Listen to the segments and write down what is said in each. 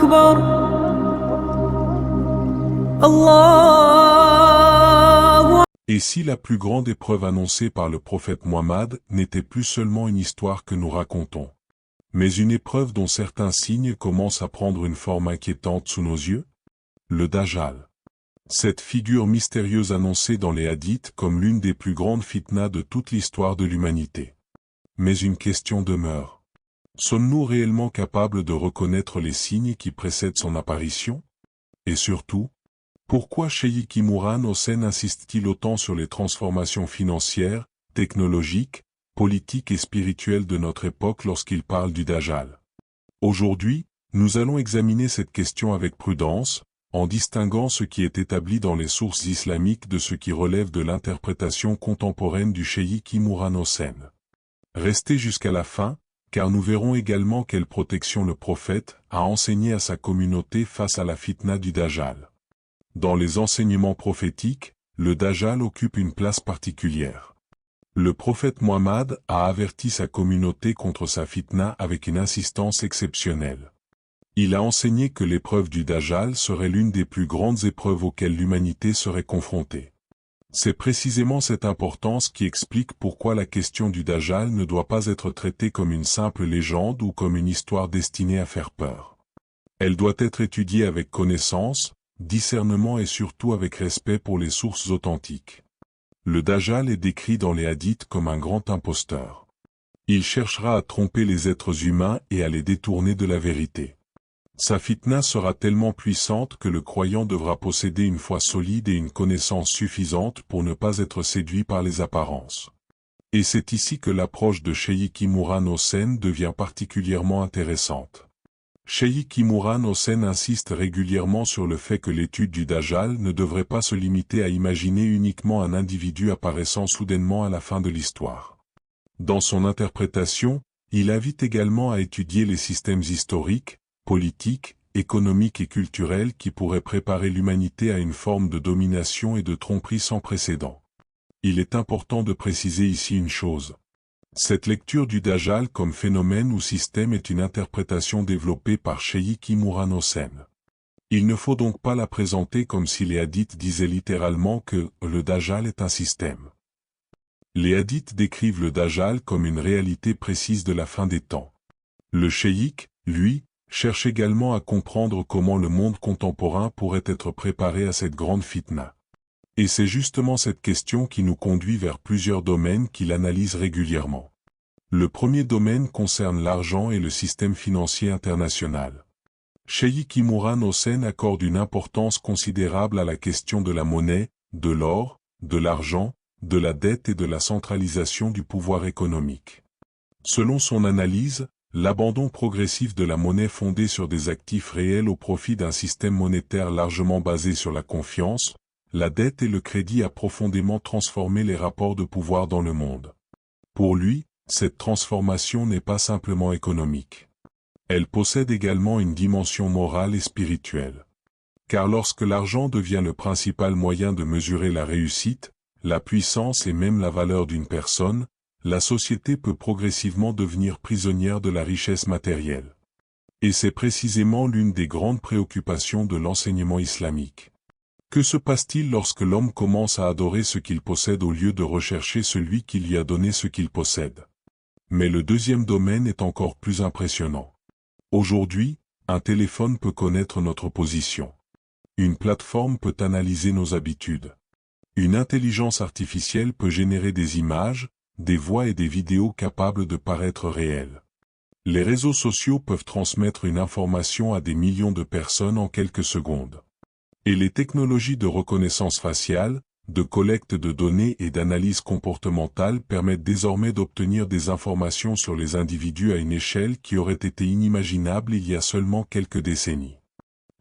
أكبر الله. Et si la plus grande épreuve annoncée par le prophète Muhammad n'était plus seulement une histoire que nous racontons, mais une épreuve dont certains signes commencent à prendre une forme inquiétante sous nos yeux? Le Dajjal. Cette figure mystérieuse annoncée dans les hadiths comme l'une des plus grandes fitnas de toute l'histoire de l'humanité. Mais une question demeure. Sommes-nous réellement capables de reconnaître les signes qui précèdent son apparition? Et surtout, pourquoi Cheikh Imran Hossen insiste-t-il autant sur les transformations financières, technologiques, politiques et spirituelles de notre époque lorsqu'il parle du Dajjal? Aujourd'hui, nous allons examiner cette question avec prudence, en distinguant ce qui est établi dans les sources islamiques de ce qui relève de l'interprétation contemporaine du Cheikh Imran Hossen. Restez jusqu'à la fin, car nous verrons également quelle protection le prophète a enseigné à sa communauté face à la fitna du Dajjal. Dans les enseignements prophétiques, le Dajjal occupe une place particulière. Le prophète Muhammad a averti sa communauté contre sa fitna avec une insistance exceptionnelle. Il a enseigné que l'épreuve du Dajjal serait l'une des plus grandes épreuves auxquelles l'humanité serait confrontée. C'est précisément cette importance qui explique pourquoi la question du Dajjal ne doit pas être traitée comme une simple légende ou comme une histoire destinée à faire peur. Elle doit être étudiée avec connaissance, discernement et surtout avec respect pour les sources authentiques. Le Dajjal est décrit dans les hadiths comme un grand imposteur. Il cherchera à tromper les êtres humains et à les détourner de la vérité. Sa fitna sera tellement puissante que le croyant devra posséder une foi solide et une connaissance suffisante pour ne pas être séduit par les apparences. Et c'est ici que l'approche de Cheikh Imran Hossen devient particulièrement intéressante. Cheikh Imran Hossen insiste régulièrement sur le fait que l'étude du Dajjal ne devrait pas se limiter à imaginer uniquement un individu apparaissant soudainement à la fin de l'histoire. Dans son interprétation, il invite également à étudier les systèmes historiques, politiques, économiques et culturels qui pourraient préparer l'humanité à une forme de domination et de tromperie sans précédent. Il est important de préciser ici une chose. Cette lecture du Dajjal comme phénomène ou système est une interprétation développée par Cheikh Imran Hossen. Il ne faut donc pas la présenter comme si les hadiths disaient littéralement que le Dajjal est un système. Les hadiths décrivent le Dajjal comme une réalité précise de la fin des temps. Le cheikh, lui, cherche également à comprendre comment le monde contemporain pourrait être préparé à cette grande fitna. Et c'est justement cette question qui nous conduit vers plusieurs domaines qu'il analyse régulièrement. Le premier domaine concerne l'argent et le système financier international. Cheikh Imran Hossen accorde une importance considérable à la question de la monnaie, de l'or, de l'argent, de la dette et de la centralisation du pouvoir économique. Selon son analyse, l'abandon progressif de la monnaie fondée sur des actifs réels au profit d'un système monétaire largement basé sur la confiance, la dette et le crédit a profondément transformé les rapports de pouvoir dans le monde. Pour lui, cette transformation n'est pas simplement économique. Elle possède également une dimension morale et spirituelle. Car lorsque l'argent devient le principal moyen de mesurer la réussite, la puissance et même la valeur d'une personne, la société peut progressivement devenir prisonnière de la richesse matérielle. Et c'est précisément l'une des grandes préoccupations de l'enseignement islamique. Que se passe-t-il lorsque l'homme commence à adorer ce qu'il possède au lieu de rechercher celui qui lui a donné ce qu'il possède? Mais le deuxième domaine est encore plus impressionnant. Aujourd'hui, un téléphone peut connaître notre position. Une plateforme peut analyser nos habitudes. Une intelligence artificielle peut générer des images, des voix et des vidéos capables de paraître réelles. Les réseaux sociaux peuvent transmettre une information à des millions de personnes en quelques secondes. Et les technologies de reconnaissance faciale, de collecte de données et d'analyse comportementale permettent désormais d'obtenir des informations sur les individus à une échelle qui aurait été inimaginable il y a seulement quelques décennies.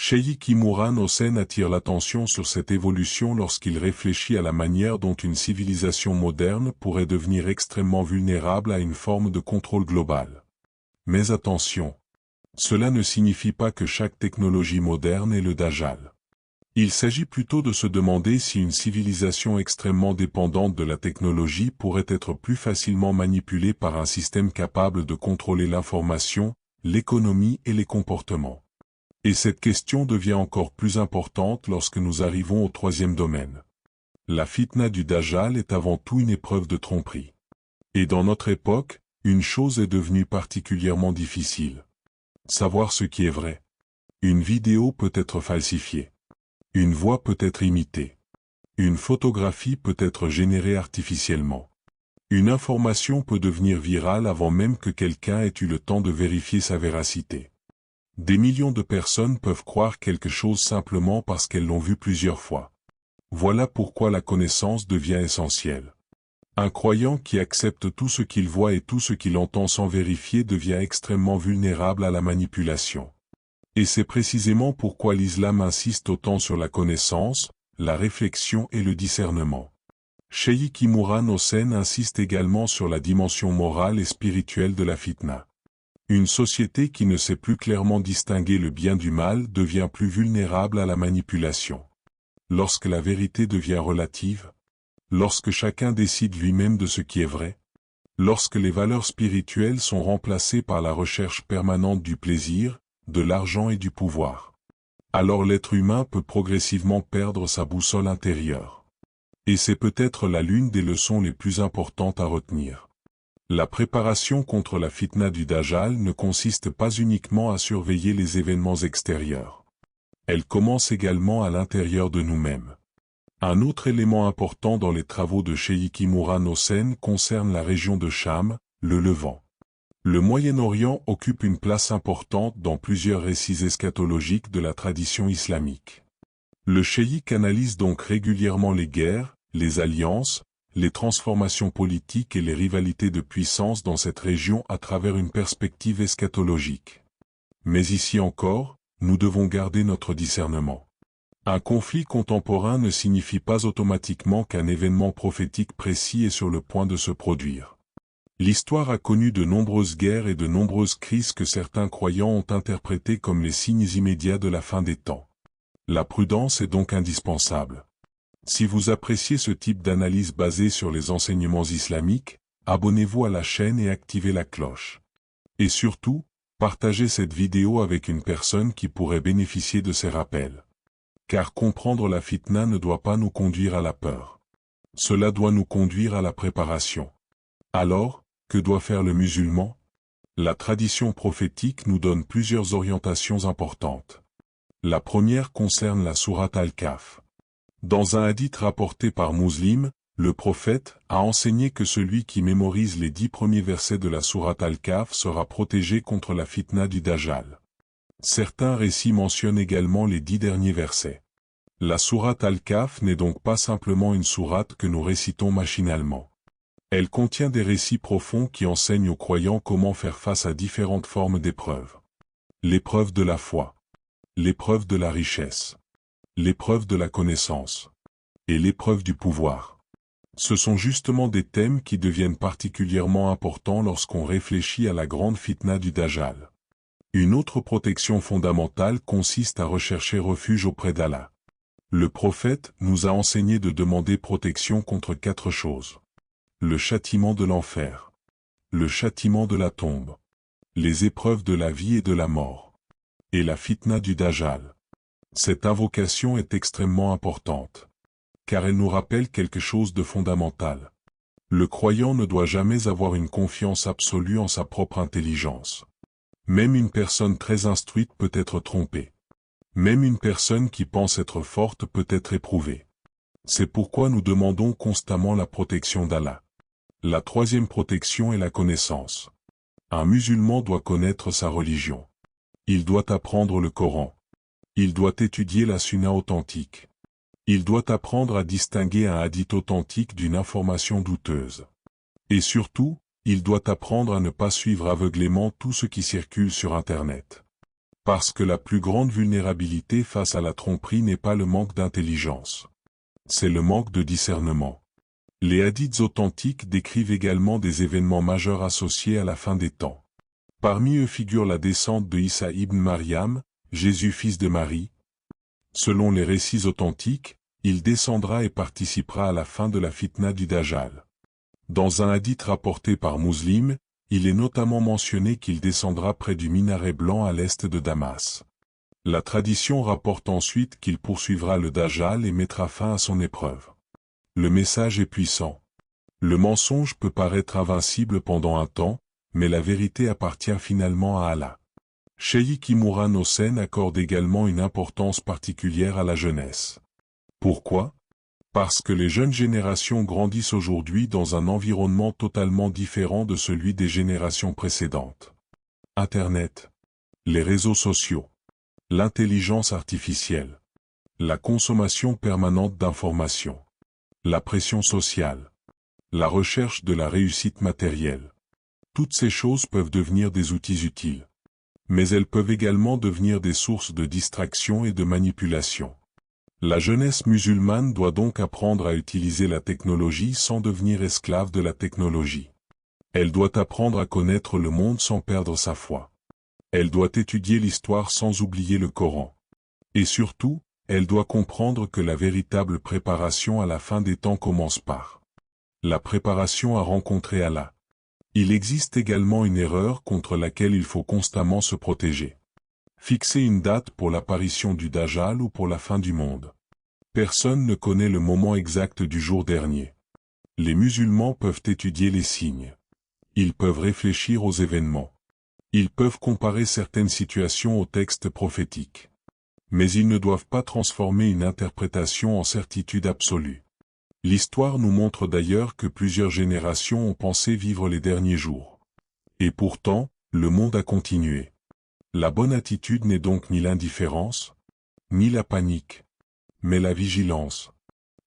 Cheikh Imran Hossen attire l'attention sur cette évolution lorsqu'il réfléchit à la manière dont une civilisation moderne pourrait devenir extrêmement vulnérable à une forme de contrôle global. Mais attention, cela ne signifie pas que chaque technologie moderne est le Dajjal. Il s'agit plutôt de se demander si une civilisation extrêmement dépendante de la technologie pourrait être plus facilement manipulée par un système capable de contrôler l'information, l'économie et les comportements. Et cette question devient encore plus importante lorsque nous arrivons au troisième domaine. La fitna du Dajjal est avant tout une épreuve de tromperie. Et dans notre époque, une chose est devenue particulièrement difficile. Savoir ce qui est vrai. Une vidéo peut être falsifiée. Une voix peut être imitée. Une photographie peut être générée artificiellement. Une information peut devenir virale avant même que quelqu'un ait eu le temps de vérifier sa véracité. Des millions de personnes peuvent croire quelque chose simplement parce qu'elles l'ont vu plusieurs fois. Voilà pourquoi la connaissance devient essentielle. Un croyant qui accepte tout ce qu'il voit et tout ce qu'il entend sans vérifier devient extrêmement vulnérable à la manipulation. Et c'est précisément pourquoi l'islam insiste autant sur la connaissance, la réflexion et le discernement. Cheikh Imran Hossein insiste également sur la dimension morale et spirituelle de la fitna. Une société qui ne sait plus clairement distinguer le bien du mal devient plus vulnérable à la manipulation. Lorsque la vérité devient relative, lorsque chacun décide lui-même de ce qui est vrai, lorsque les valeurs spirituelles sont remplacées par la recherche permanente du plaisir, de l'argent et du pouvoir, alors l'être humain peut progressivement perdre sa boussole intérieure. Et c'est peut-être là l'une des leçons les plus importantes à retenir. La préparation contre la fitna du Dajjal ne consiste pas uniquement à surveiller les événements extérieurs. Elle commence également à l'intérieur de nous-mêmes. Un autre élément important dans les travaux de Cheikh Imran Hossein concerne la région de Cham, le Levant. Le Moyen-Orient occupe une place importante dans plusieurs récits eschatologiques de la tradition islamique. Le cheikh analyse donc régulièrement les guerres, les alliances, les transformations politiques et les rivalités de puissance dans cette région à travers une perspective eschatologique. Mais ici encore, nous devons garder notre discernement. Un conflit contemporain ne signifie pas automatiquement qu'un événement prophétique précis est sur le point de se produire. L'histoire a connu de nombreuses guerres et de nombreuses crises que certains croyants ont interprétées comme les signes immédiats de la fin des temps. La prudence est donc indispensable. Si vous appréciez ce type d'analyse basée sur les enseignements islamiques, abonnez-vous à la chaîne et activez la cloche. Et surtout, partagez cette vidéo avec une personne qui pourrait bénéficier de ces rappels. Car comprendre la fitna ne doit pas nous conduire à la peur. Cela doit nous conduire à la préparation. Alors, que doit faire le musulman? La tradition prophétique nous donne plusieurs orientations importantes. La première concerne la sourate Al-Kahf. Dans un hadith rapporté par Muslim, le prophète a enseigné que celui qui mémorise les 10 premiers versets de la sourate Al-Kahf sera protégé contre la fitna du Dajjal. Certains récits mentionnent également les 10 derniers versets. La sourate Al-Kahf n'est donc pas simplement une sourate que nous récitons machinalement. Elle contient des récits profonds qui enseignent aux croyants comment faire face à différentes formes d'épreuves. L'épreuve de la foi, l'épreuve de la richesse, l'épreuve de la connaissance et l'épreuve du pouvoir. Ce sont justement des thèmes qui deviennent particulièrement importants lorsqu'on réfléchit à la grande fitna du Dajjal. Une autre protection fondamentale consiste à rechercher refuge auprès d'Allah. Le prophète nous a enseigné de demander protection contre 4 choses. Le châtiment de l'enfer, le châtiment de la tombe, les épreuves de la vie et de la mort, et la fitna du Dajjal. Cette invocation est extrêmement importante, car elle nous rappelle quelque chose de fondamental. Le croyant ne doit jamais avoir une confiance absolue en sa propre intelligence. Même une personne très instruite peut être trompée. Même une personne qui pense être forte peut être éprouvée. C'est pourquoi nous demandons constamment la protection d'Allah. La troisième protection est la connaissance. Un musulman doit connaître sa religion. Il doit apprendre le Coran. Il doit étudier la sunna authentique. Il doit apprendre à distinguer un hadith authentique d'une information douteuse. Et surtout, il doit apprendre à ne pas suivre aveuglément tout ce qui circule sur Internet. Parce que la plus grande vulnérabilité face à la tromperie n'est pas le manque d'intelligence. C'est le manque de discernement. Les hadiths authentiques décrivent également des événements majeurs associés à la fin des temps. Parmi eux figure la descente de Isa ibn Maryam, Jésus fils de Marie. Selon les récits authentiques, il descendra et participera à la fin de la fitna du Dajjal. Dans un hadith rapporté par Muslim, il est notamment mentionné qu'il descendra près du minaret blanc à l'est de Damas. La tradition rapporte ensuite qu'il poursuivra le Dajjal et mettra fin à son épreuve. Le message est puissant. Le mensonge peut paraître invincible pendant un temps, mais la vérité appartient finalement à Allah. Cheikh Imran Hossen accorde également une importance particulière à la jeunesse. Pourquoi? Parce que les jeunes générations grandissent aujourd'hui dans un environnement totalement différent de celui des générations précédentes. Internet, les réseaux sociaux, l'intelligence artificielle, la consommation permanente d'informations, la pression sociale, la recherche de la réussite matérielle. Toutes ces choses peuvent devenir des outils utiles. Mais elles peuvent également devenir des sources de distraction et de manipulation. La jeunesse musulmane doit donc apprendre à utiliser la technologie sans devenir esclave de la technologie. Elle doit apprendre à connaître le monde sans perdre sa foi. Elle doit étudier l'histoire sans oublier le Coran. Et surtout, elle doit comprendre que la véritable préparation à la fin des temps commence par la préparation à rencontrer Allah. Il existe également une erreur contre laquelle il faut constamment se protéger. Fixer une date pour l'apparition du Dajjal ou pour la fin du monde. Personne ne connaît le moment exact du jour dernier. Les musulmans peuvent étudier les signes. Ils peuvent réfléchir aux événements. Ils peuvent comparer certaines situations aux textes prophétiques. Mais ils ne doivent pas transformer une interprétation en certitude absolue. L'histoire nous montre d'ailleurs que plusieurs générations ont pensé vivre les derniers jours. Et pourtant, le monde a continué. La bonne attitude n'est donc ni l'indifférence, ni la panique, mais la vigilance.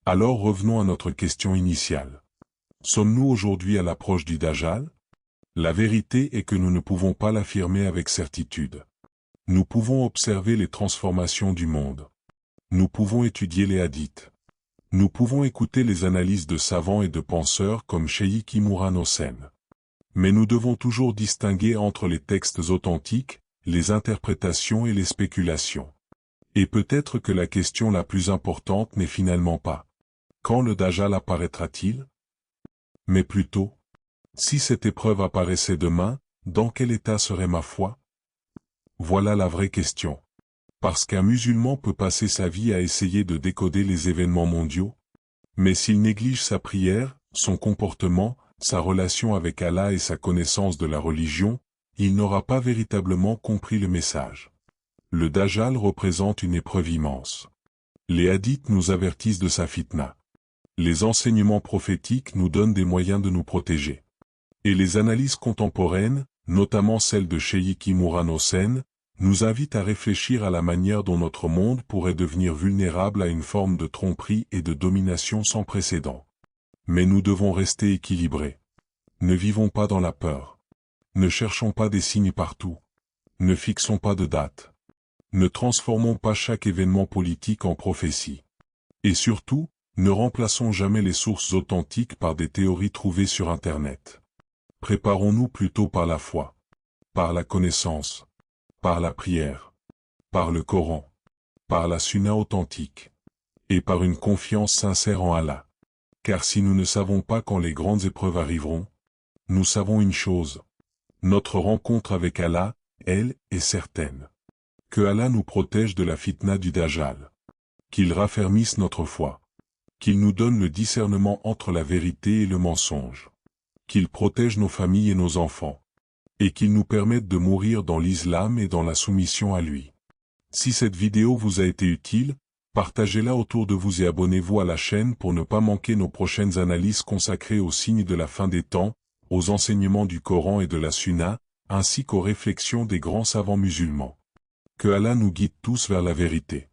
Alors revenons à notre question initiale. Sommes-nous aujourd'hui à l'approche du Dajjal? La vérité est que nous ne pouvons pas l'affirmer avec certitude. Nous pouvons observer les transformations du monde. Nous pouvons étudier les hadiths. Nous pouvons écouter les analyses de savants et de penseurs comme Cheikh Imran Hossen. Mais nous devons toujours distinguer entre les textes authentiques, les interprétations et les spéculations. Et peut-être que la question la plus importante n'est finalement pas « Quand le Dajjal apparaîtra-t-il » mais plutôt « Si cette épreuve apparaissait demain, dans quel état serait ma foi ?» Voilà la vraie question. Parce qu'un musulman peut passer sa vie à essayer de décoder les événements mondiaux, mais s'il néglige sa prière, son comportement, sa relation avec Allah et sa connaissance de la religion, il n'aura pas véritablement compris le message. Le Dajjal représente une épreuve immense. Les hadiths nous avertissent de sa fitna. Les enseignements prophétiques nous donnent des moyens de nous protéger. Et les analyses contemporaines, notamment celles de Cheikh Imran Hossen, nous invitent à réfléchir à la manière dont notre monde pourrait devenir vulnérable à une forme de tromperie et de domination sans précédent. Mais nous devons rester équilibrés. Ne vivons pas dans la peur. Ne cherchons pas des signes partout. Ne fixons pas de date. Ne transformons pas chaque événement politique en prophétie. Et surtout, ne remplaçons jamais les sources authentiques par des théories trouvées sur Internet. Préparons-nous plutôt par la foi, par la connaissance, par la prière, par le Coran, par la Sunna authentique, et par une confiance sincère en Allah. Car si nous ne savons pas quand les grandes épreuves arriveront, nous savons une chose. Notre rencontre avec Allah, elle, est certaine. Que Allah nous protège de la fitna du Dajjal. Qu'il raffermisse notre foi. Qu'il nous donne le discernement entre la vérité et le mensonge. Qu'il protège nos familles et nos enfants. Et qu'il nous permette de mourir dans l'islam et dans la soumission à lui. Si cette vidéo vous a été utile, partagez-la autour de vous et abonnez-vous à la chaîne pour ne pas manquer nos prochaines analyses consacrées aux signes de la fin des temps, aux enseignements du Coran et de la Sunna, ainsi qu'aux réflexions des grands savants musulmans. Que Allah nous guide tous vers la vérité.